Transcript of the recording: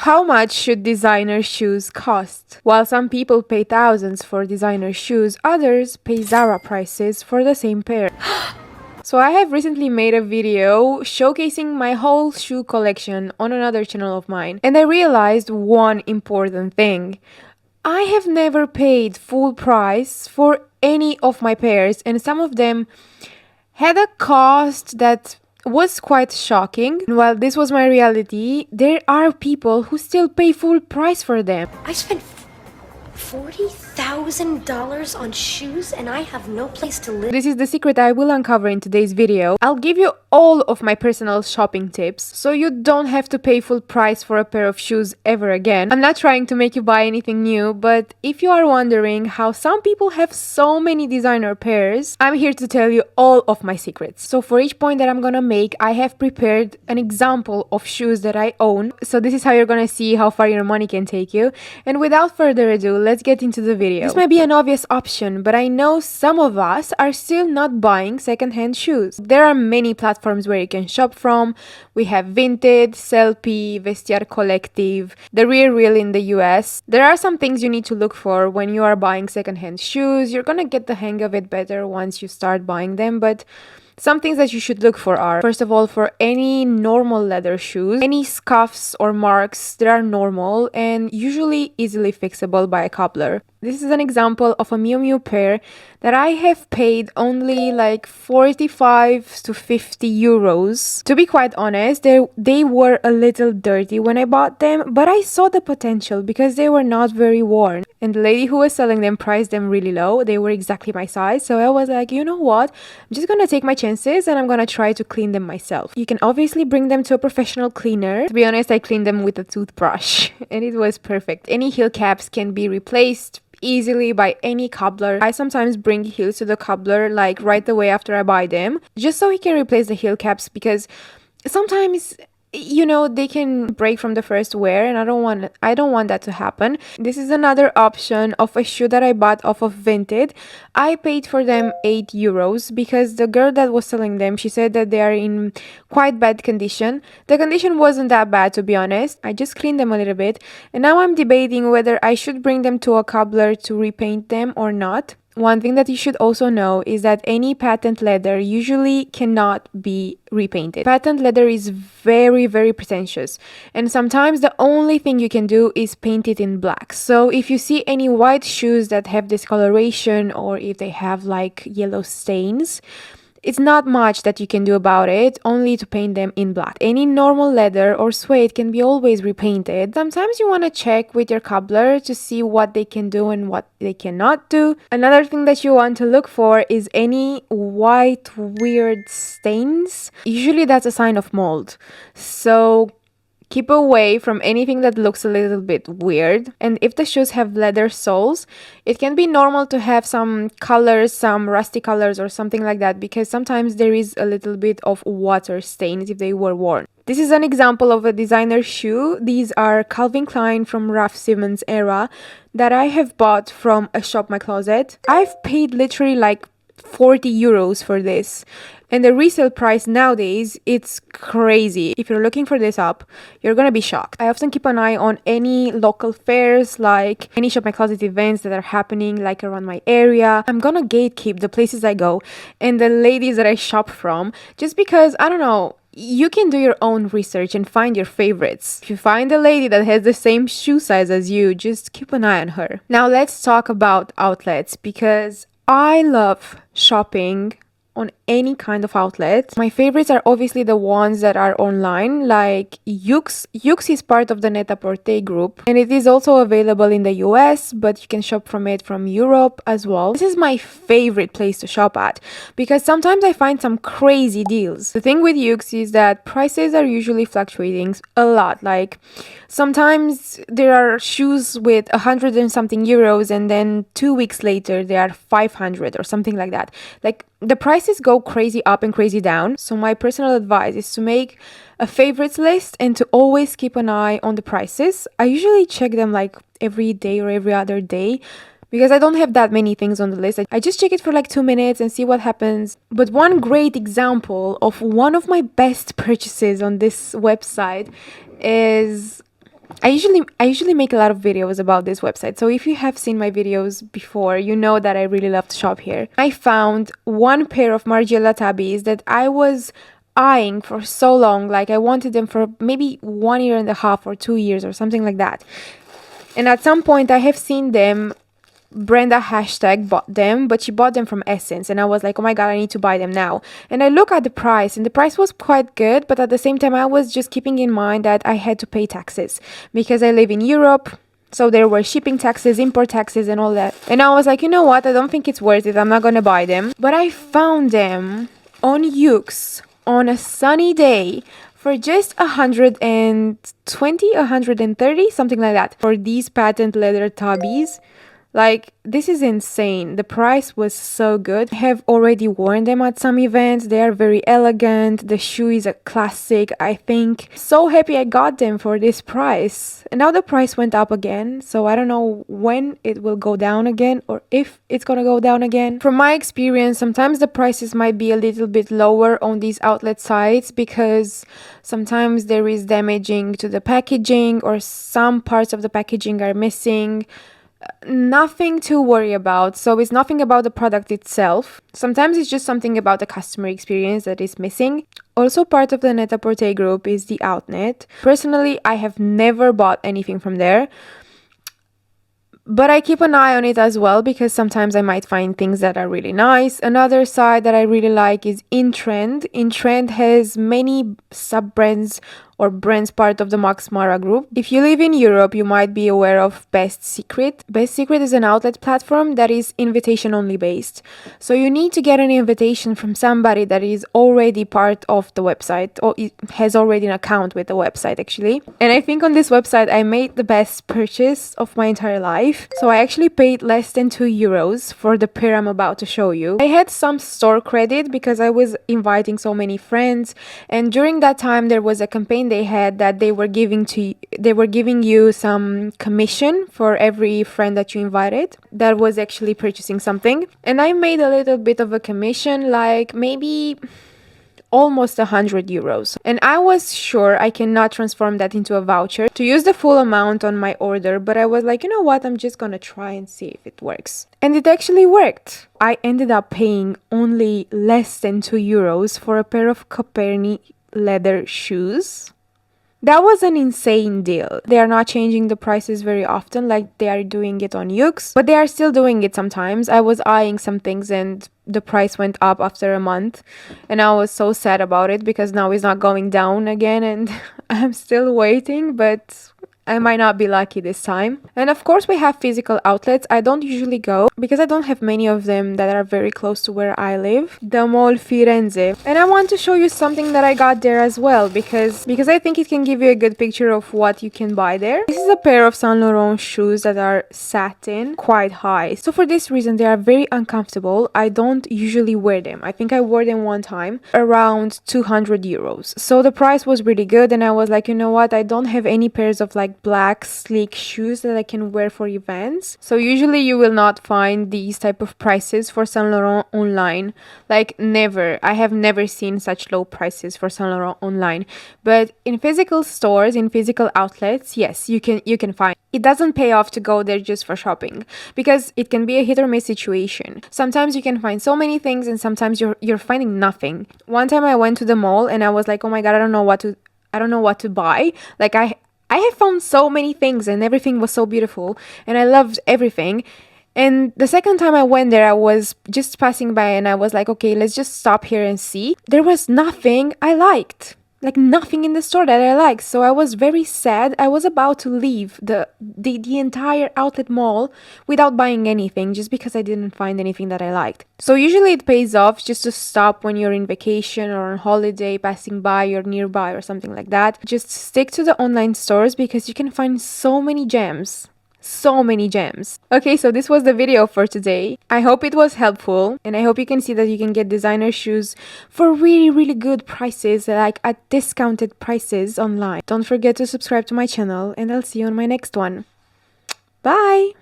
How much should designer shoes cost? While some people pay thousands for designer shoes, others pay Zara prices for the same pair. So I have recently made a video showcasing my whole shoe collection on another channel of mine, and I realized one important thing. I have never paid full price for any of my pairs, and some of them had a cost that was quite shocking. And while this was my reality, there are people who still pay full price for them. I spent $40,000 on shoes and I have no place to live. This is the secret I will uncover in today's video. I'll give you all of my personal shopping tips so you don't have to pay full price for a pair of shoes ever again. I'm not trying to make you buy anything new, but if you are wondering how some people have so many designer pairs, I'm here to tell you all of my secrets. So for each point that I'm gonna make, I have prepared an example of shoes that I own. So this is how you're gonna see how far your money can take you. And without further ado, let's get into the video. This might be an obvious option, but I know some of us are still not buying secondhand shoes. There are many platforms where you can shop from. We have Vinted, Sellpy, Vestiare Collective, The Real in the US. There are some things you need to look for when you are buying secondhand shoes. You're gonna get the hang of it better once you start buying them, but some things that you should look for are, first of all, for any normal leather shoes, any scuffs or marks that are normal and usually easily fixable by a cobbler. This is an example of a Miu Miu pair that I have paid only like 45 to 50 euros. To be quite honest, they were a little dirty when I bought them, but I saw the potential because they were not very worn. And the lady who was selling them priced them really low. They were exactly my size. So I was like, you know what? I'm just gonna take my chances and I'm gonna try to clean them myself. You can obviously bring them to a professional cleaner. To be honest, I cleaned them with a toothbrush and it was perfect. Any heel caps can be replaced easily by any cobbler. I sometimes bring heels to the cobbler like right away after I buy them, just so he can replace the heel caps, because sometimes they can break from the first wear and I don't want that to happen. This is another option of a shoe that I bought off of Vinted. I paid for them 8 euros because the girl that was selling them, she said that they are in quite bad condition. The condition wasn't that bad, to be honest. I just cleaned them a little bit and now I'm debating whether I should bring them to a cobbler to repaint them or not. One thing that you should also know is that any patent leather usually cannot be repainted. Patent leather is very, very pretentious, and sometimes the only thing you can do is paint it in black. So if you see any white shoes that have discoloration or if they have like yellow stains, it's not much that you can do about it, only to paint them in black. Any normal leather or suede can be always repainted. Sometimes you want to check with your cobbler to see what they can do and what they cannot do. Another thing that you want to look for is any white weird stains. Usually that's a sign of mold. So keep away from anything that looks a little bit weird. And if the shoes have leather soles, it can be normal to have some colors, some rusty colors or something like that, because sometimes there is a little bit of water stains if they were worn. This is an example of a designer shoe. These are Calvin Klein from Raf Simons era that I have bought from a shop my closet. I've paid literally like 40 euros for this. And the resale price nowadays, it's crazy. If you're looking for this up, you're gonna be shocked. I often keep an eye on any local fairs, like any Shop My Closet events that are happening like around my area. I'm gonna gatekeep the places I go and the ladies that I shop from, just because, I don't know, you can do your own research and find your favorites. If you find a lady that has the same shoe size as you, just keep an eye on her. Now let's talk about outlets, because I love shopping on any kind of outlet. My favorites are obviously the ones that are online, like Yoox. Yoox is part of the Net-a-Porter group, and it is also available in the US, but you can shop from it from Europe as well. This is my favorite place to shop at because sometimes I find some crazy deals. The thing with Yoox is that prices are usually fluctuating a lot. Like sometimes there are shoes with 100 and something euros, and then 2 weeks later they are 500 or something like that. Like the prices go crazy up and crazy down. So my personal advice is to make a favorites list and to always keep an eye on the prices. I usually check them like every day or every other day because I don't have that many things on the list. I just check it for like 2 minutes and see what happens. But one great example of one of my best purchases on this website is I usually make a lot of videos about this website. So if you have seen my videos before, you know that I really love to shop here. I found one pair of Margiela tabbies that I was eyeing for so long. Like I wanted them for maybe 1 year and a half or 2 years or something like that. And at some point I have seen them. Brenda hashtag bought them, but she bought them from Essence, and I was like, oh my god, I need to buy them now. And I look at the price, and the price was quite good, but at the same time I was just keeping in mind that I had to pay taxes because I live in Europe. So there were shipping taxes, import taxes, and all that. And I was like, you know what, I don't think it's worth it, I'm not gonna buy them. But I found them on yoox on a sunny day for just 120, 130, something like that, for these patent leather tabbies. Like, this is insane. The price was so good. I have already worn them at some events. They are very elegant. The shoe is a classic, I think. So happy I got them for this price. And now the price went up again, so I don't know when it will go down again or if it's gonna go down again. From my experience, sometimes the prices might be a little bit lower on these outlet sites because sometimes there is damaging to the packaging or some parts of the packaging are missing. Nothing to worry about. So it's nothing about the product itself. Sometimes it's just something about the customer experience that is missing. Also, part of the Net-a-Porter group is the Outnet. Personally, I have never bought anything from there, but I keep an eye on it as well because sometimes I might find things that are really nice. Another site that I really like is Intrend. Intrend has many sub-brands or brands part of the Max Mara group. If you live in Europe, you might be aware of Bestsecret. Bestsecret is an outlet platform that is invitation only based. So you need to get an invitation from somebody that is already part of the website or has already an account with the website actually. And I think on this website I made the best purchase of my entire life. So I actually paid less than €2 for the pair I'm about to show you. I had some store credit because I was inviting so many friends, and during that time there was a campaign they had that they were giving you some commission for every friend that you invited that was actually purchasing something. And I made a little bit of a commission, like maybe almost €100. And I was sure I cannot transform that into a voucher to use the full amount on my order, but I was like, you know what, I'm just gonna try and see if it works. And it actually worked. I ended up paying only less than €2 for a pair of Coperni leather shoes. That was an insane deal. They are not changing the prices very often like they are doing it on yoox, but they are still doing it sometimes. I was eyeing some things and the price went up after a month, and I was so sad about it because now it's not going down again, and I'm still waiting, but I might not be lucky this time. And of course we have physical outlets. I don't usually go because I don't have many of them that are very close to where I live. The mall Firenze. And I want to show you something that I got there as well because I think it can give you a good picture of what you can buy there. This is a pair of Saint Laurent shoes that are satin, quite high. So for this reason they are very uncomfortable. I don't usually wear them. I think I wore them one time, around €200. So the price was really good, and I was like, you know what, I don't have any pairs of like black sleek shoes that I can wear for events. So usually you will not find these type of prices for Saint Laurent online. Like never. I have never seen such low prices for Saint Laurent online. But in physical stores, in physical outlets, yes, you can find. It doesn't pay off to go there just for shopping because it can be a hit or miss situation. Sometimes you can find so many things and sometimes you're finding nothing. One time I went to the mall and I was like, oh my god, I don't know what to buy. Like I have found so many things and everything was so beautiful and I loved everything. And the second time I went there, I was just passing by and I was like, okay, let's just stop here and see. There was nothing I liked. Like nothing in the store that I liked. So I was very sad. I was about to leave the entire outlet mall without buying anything just because I didn't find anything that I liked. So usually it pays off just to stop when you're in vacation or on holiday, passing by or nearby or something like that. Just stick to the online stores because you can find so many gems. So many gems. Okay, so this was the video for today. I hope it was helpful and I hope you can see that you can get designer shoes for really good prices, like at discounted prices online. Don't forget to subscribe to my channel and I'll see you on my next one. Bye!